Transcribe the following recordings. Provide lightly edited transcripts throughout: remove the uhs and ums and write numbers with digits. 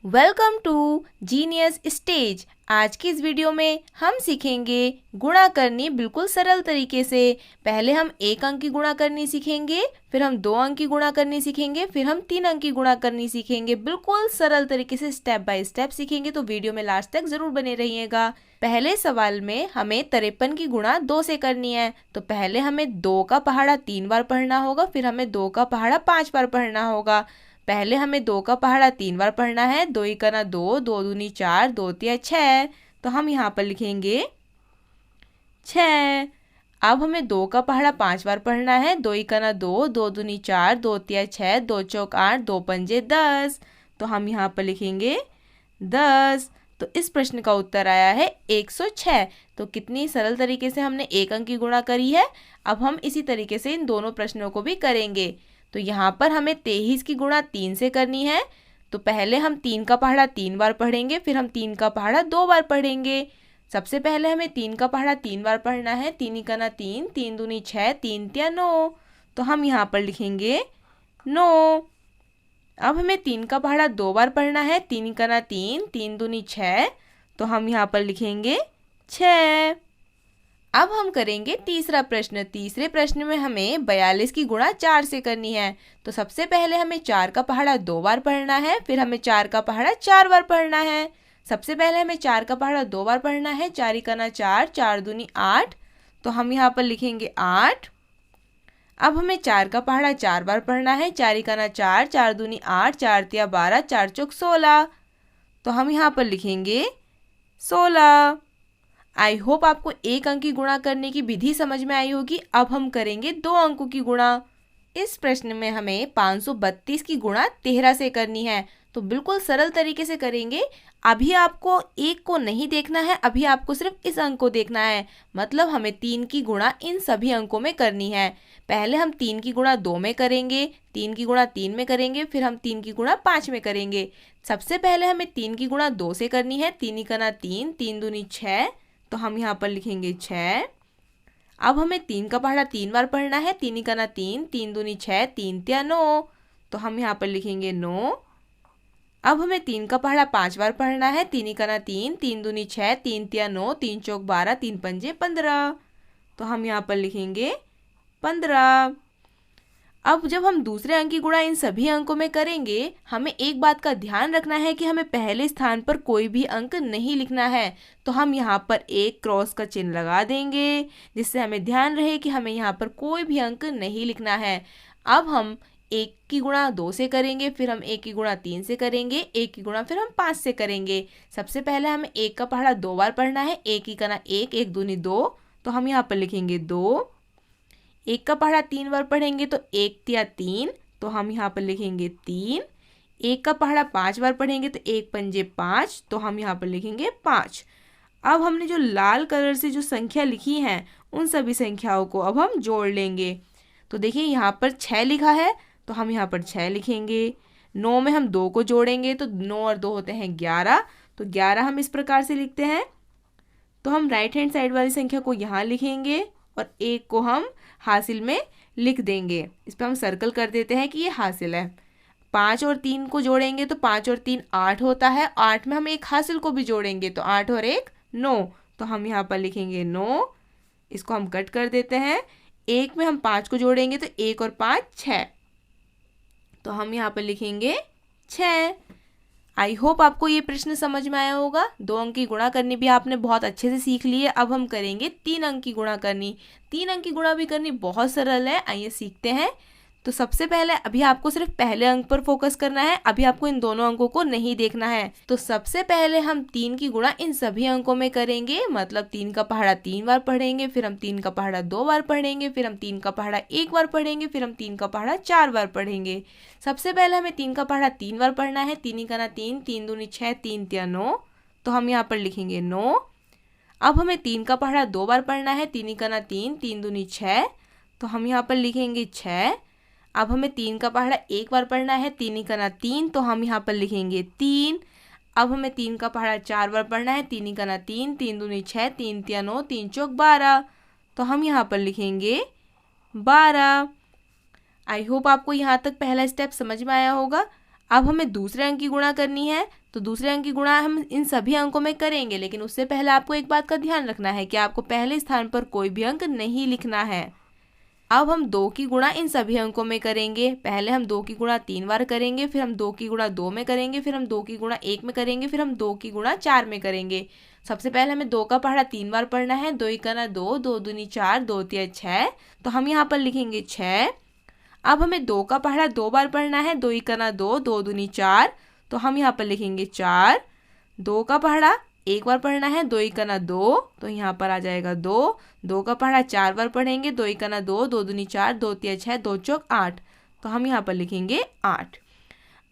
Welcome to genius stage. आज की इस वीडियो में हम सीखेंगे गुणा करनी बिल्कुल सरल तरीके से। पहले हम 1 अंक की गुणा करनी सीखेंगे, फिर हम 2 अंक की गुणा करनी सीखेंगे, फिर हम 3 अंक की गुणा करनी सीखेंगे। बिल्कुल सरल तरीके से स्टेप बाय स्टेप सीखेंगे, तो वीडियो में लास्ट तक जरूर बने रहिएगा। पहले सवाल में हमें 53 की गुणा 2 से करनी है, तो पहले हमें 2 का पहाड़ा 3 बार पढ़ना होगा, फिर हमें 2 का पहाड़ा 5 बार पढ़ना होगा। पहले हमें 2 का पहाड़ा 3 बार पढ़ना है। 2 ही करना 2, 2 दूनी 4, 2 तिया 6। तो हम यहाँ पर लिखेंगे 6। अब हमें 2 का पहाड़ा 5 बार पढ़ना है। 2 ही करना 2, 2 दूनी 4, 2 तिया 6, 2 चौक 8, 2 पंजे 10। तो हम यहाँ पर लिखेंगे 10। तो इस प्रश्न का उत्तर आया है 106। तो कितनी सरल तरीके से हमने 1 अंक की गुणा करी है। अब हम इसी तरीके से इन दोनों प्रश्नों को भी करेंगे। तो यहाँ पर हमें 23 की गुणा 3 से करनी है। तो पहले हम 3 का पहाड़ा 3 बार पढ़ेंगे, फिर हम 3 का पहाड़ा 2 बार पढ़ेंगे। सबसे पहले हमें 3 का पहाड़ा 3 बार पढ़ना है। 3 ही करना 3, 3 दूनी 6, 3 तिया 9। तो हम यहाँ पर लिखेंगे 9। अब हमें 3 का पहाड़ा 2 बार पढ़ना है। 3 ही करना 3, 3 दूनी 6। तो हम यहाँ पर लिखेंगे 6। अब हम करेंगे तीसरा प्रश्न। तीसरे प्रश्न में हमें 42 की गुणा 4 से करनी है। तो सबसे पहले हमें 4 का पहाड़ा 2 बार पढ़ना है, फिर हमें 4 का पहाड़ा 4 बार पढ़ना है। सबसे पहले हमें 4 का पहाड़ा 2 बार पढ़ना है। 4 ही करना 4, 4 दूनी 8। तो हम यहाँ पर लिखेंगे 8। अब हमें 4 का पहाड़ा 4 बार पढ़ना है। 4 ही करना 4, 4 दूनी 8, 4 तिया 12, 4 चौक 16। तो हम यहाँ पर लिखेंगे 16। आई होप आपको 1 अंक की गुणा करने की विधि समझ में आई होगी। अब हम करेंगे 2 अंकों की गुणा। इस प्रश्न में हमें 532 की गुणा 13 से करनी है। तो बिल्कुल सरल तरीके से करेंगे। अभी आपको 1 को नहीं देखना है, अभी आपको सिर्फ इस अंक को देखना है। मतलब हमें 3 की गुणा इन सभी अंकों में करनी है। पहले हम 3 की गुणा 2 में करेंगे, 3 की गुणा 3 में करेंगे, फिर हम 3 की गुणा 5 में करेंगे। सबसे पहले हमें 3 की गुणा 2 से करनी है। 3 ही करना 3, 3 दूनी 6। तो हम यहाँ पर लिखेंगे 6। अब हमें 3 का पहाड़ा 3 बार पढ़ना है। 3 ही करना 3, 3 दूनी 6, 3 तिया 9। तो हम यहाँ पर लिखेंगे 9। अब हमें 3 का पहाड़ा 5 बार पढ़ना है। 3 ही करना 3, 3 दूनी 6, 3 तिया 9, 3 चौक 12, 3 पंजे 15। तो हम यहाँ पर लिखेंगे 15। अब जब हम दूसरे अंक की गुणा इन सभी अंकों में करेंगे, हमें एक बात का ध्यान रखना है कि हमें पहले स्थान पर कोई भी अंक नहीं लिखना है। तो हम यहाँ पर एक क्रॉस का चिन्ह लगा देंगे, जिससे हमें ध्यान रहे कि हमें यहाँ पर कोई भी अंक नहीं लिखना है। अब हम 1 की गुणा 2 से करेंगे, फिर हम 1 की गुणा 3 से करेंगे, 1 की गुणा फिर हम 5 से करेंगे। सबसे पहले हमें 1 का पहाड़ा 2 बार पढ़ना है। 1 ही करना 1, 1 दूनी 2। तो हम यहाँ पर लिखेंगे 2। 1 का पहाड़ा 3 बार पढ़ेंगे तो 1 तिया 3। तो हम यहाँ पर लिखेंगे 3। 1 का पहाड़ा 5 बार पढ़ेंगे तो 1 पंजे 5। तो हम यहाँ पर लिखेंगे 5। अब हमने जो लाल कलर से जो संख्या लिखी हैं, उन सभी संख्याओं को अब हम जोड़ लेंगे। तो देखिए यहाँ पर 6 लिखा है, तो हम यहाँ पर 6 लिखेंगे। 9 में हम 2 को जोड़ेंगे तो 9 और 2 होते हैं 11। तो 11 हम इस प्रकार से लिखते हैं। तो हम राइट हैंड साइड वाली संख्या को यहाँ लिखेंगे और 1 को हम हासिल में लिख देंगे। इस पर हम सर्कल कर देते हैं कि ये हासिल है। 5 और 3 को जोड़ेंगे तो 5 और 3 8 होता है। 8 में हम एक हासिल को भी जोड़ेंगे तो 8 और 1 9। तो हम यहाँ पर लिखेंगे 9। इसको हम कट कर देते हैं। 1 में हम 5 को जोड़ेंगे तो 1 और 5 6। तो हम यहाँ पर लिखेंगे 6। आई होप आपको ये प्रश्न समझ में आया होगा। 2 अंक की गुणा करनी भी आपने बहुत अच्छे से सीख ली है। अब हम करेंगे 3 अंक की गुणा करनी। 3 अंक की गुणा भी करनी बहुत सरल है। आइए सीखते हैं। तो सबसे पहले अभी आपको सिर्फ पहले अंक पर फोकस करना है। अभी आपको इन दोनों अंकों को नहीं देखना है। तो सबसे पहले हम 3 की गुणा इन सभी अंकों में करेंगे। मतलब 3 का पहाड़ा 3 बार पढ़ेंगे, फिर हम 3 का पहाड़ा 2 बार पढ़ेंगे, फिर हम 3 का पहाड़ा 1 बार पढ़ेंगे, फिर हम 3 का पहाड़ा 4 बार पढ़ेंगे। सबसे पहले हमें 3 का पहाड़ा 3 बार पढ़ना है। 3 ही करना 3, 3 दूनी 6, 3 तिया 9। तो हम यहाँ पर लिखेंगे 9। अब हमें 3 का पहाड़ा 2 बार पढ़ना है। 3 ही करना 3, 3 दूनी 6। तो हम यहाँ पर लिखेंगे 6। अब हमें 3 का पहाड़ा 1 बार पढ़ना है। 3 ही करना 3। तो हम यहाँ पर लिखेंगे 3। अब हमें 3 का पहाड़ा 4 बार पढ़ना है। 3 ही करना 3, 3 दूनी 6, 3 तिया 9, 3 चौक 12। तो हम यहाँ पर लिखेंगे 12। आई होप आपको यहाँ तक पहला स्टेप समझ में आया होगा। अब हमें दूसरे अंक की गुणा करनी है, तो दूसरे अंक की गुणा हम इन सभी अंकों में करेंगे, लेकिन उससे पहले आपको एक बात का ध्यान रखना है कि आपको पहले स्थान पर कोई भी अंक नहीं लिखना है। अब हम 2 की गुणा इन सभी अंकों में करेंगे। पहले हम 2 की गुणा 3 बार करेंगे, फिर हम 2 की गुणा 2 में करेंगे, फिर हम 2 की गुणा 1 में करेंगे, फिर हम 2 की गुणा 4 में करेंगे। सबसे पहले हमें 2 का पहाड़ा 3 बार पढ़ना है। 2 एकना 2, 2 दूनी 4, 2 तिया 6, तो हम यहाँ पर लिखेंगे 6। अब हमें 2 का पहाड़ा 2 बार पढ़ना है। 2 एकना 2, 2 दूनी 4, तो हम यहाँ पर लिखेंगे 4। 2 का पहाड़ा 1 बार पढ़ना है। 2 एकना 2, तो यहाँ पर आ जाएगा 2। 2 का पहाड़ा 4 बार पढ़ेंगे। 2 एकना 2, 2 दूनी 4, 2 तिया 6, 2 चौक 8, तो हम यहाँ पर लिखेंगे 8।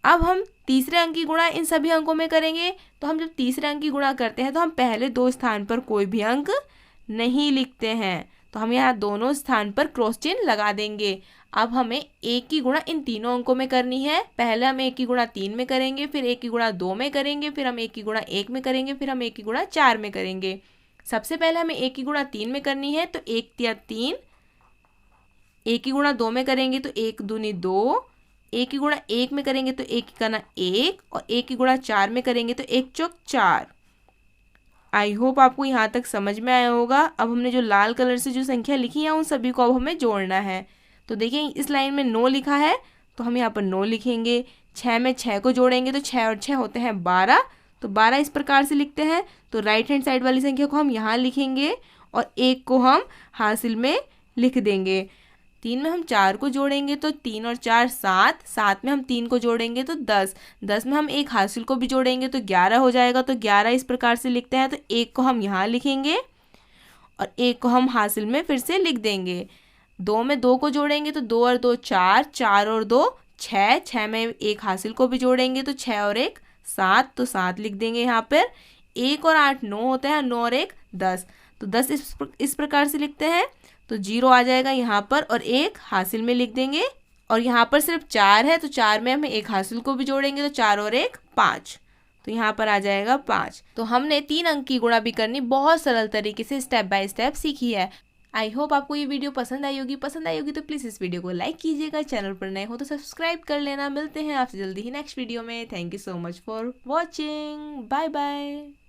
अब हम तीसरे अंक की गुणा इन सभी अंकों में करेंगे। तो हम जब तीसरे अंक की गुणा करते हैं तो हम पहले 2 स्थान पर कोई भी अंक नहीं लिखते हैं, तो हम यहाँ दोनों स्थान पर क्रॉस चिन्ह लगा देंगे। अब हमें 1 की गुणा इन तीनों अंकों में करनी है। पहले हम 1 की गुणा 3 में करेंगे, फिर 1 की गुणा 2 में करेंगे, फिर हम 1 की गुणा 1 में करेंगे, फिर हम 1 की गुणा 4 में करेंगे। सबसे पहले हमें 1 की गुणा 3 में करनी है, तो 1 तिया 3। 1 की गुणा 2 में करेंगे तो 1 दूनी 2। 1 की गुणा 1 में करेंगे तो 1 एकना 1, और 1 की गुणा 4 में करेंगे तो 1 चौक 4। आई होप आपको यहाँ तक समझ में आया होगा। अब हमने जो लाल कलर से जो संख्या लिखी है उन सभी को अब हमें जोड़ना है। तो देखिए इस लाइन में 9 लिखा है, तो हम यहाँ पर 9 लिखेंगे। 6 में 6 को जोड़ेंगे तो 6 और 6 होते हैं 12, तो 12 इस प्रकार से लिखते हैं। तो राइट हैंड साइड वाली संख्या को हम यहाँ लिखेंगे और 1 को हम हासिल में लिख देंगे। 3 में हम 4 को जोड़ेंगे तो 3 और 4 7, 7 में हम 3 को जोड़ेंगे तो 10, 10 में हम 1 हासिल को भी जोड़ेंगे तो 11 हो जाएगा। तो 11 इस प्रकार से लिखते हैं। तो 1 को हम यहाँ लिखेंगे और 1 को हम हासिल में फिर से लिख देंगे। 2 में 2 को जोड़ेंगे तो 2 और 2 4, 4 और 2 6, 6 में 1 हासिल को भी जोड़ेंगे तो 6 और 1 7, तो 7 लिख देंगे यहाँ पर। 1 और 8 9 होता है, 9 और 1 10, तो 10 इस प्रकार से लिखते हैं। तो 0 आ जाएगा यहाँ पर और 1 हासिल में लिख देंगे। और यहाँ पर सिर्फ 4 है, तो 4 में हम 1 हासिल को भी जोड़ेंगे तो 4 और 1 5, तो यहाँ पर आ जाएगा 5। तो हमने 3 अंक की गुणा भी करनी बहुत सरल तरीके से स्टेप बाय स्टेप सीखी है। आई होप आपको ये वीडियो पसंद आई होगी। तो प्लीज़ इस वीडियो को लाइक कीजिएगा। चैनल पर नए हो तो सब्सक्राइब कर लेना। मिलते हैं आपसे जल्दी ही नेक्स्ट वीडियो में। Thank you so much for watching. Bye bye.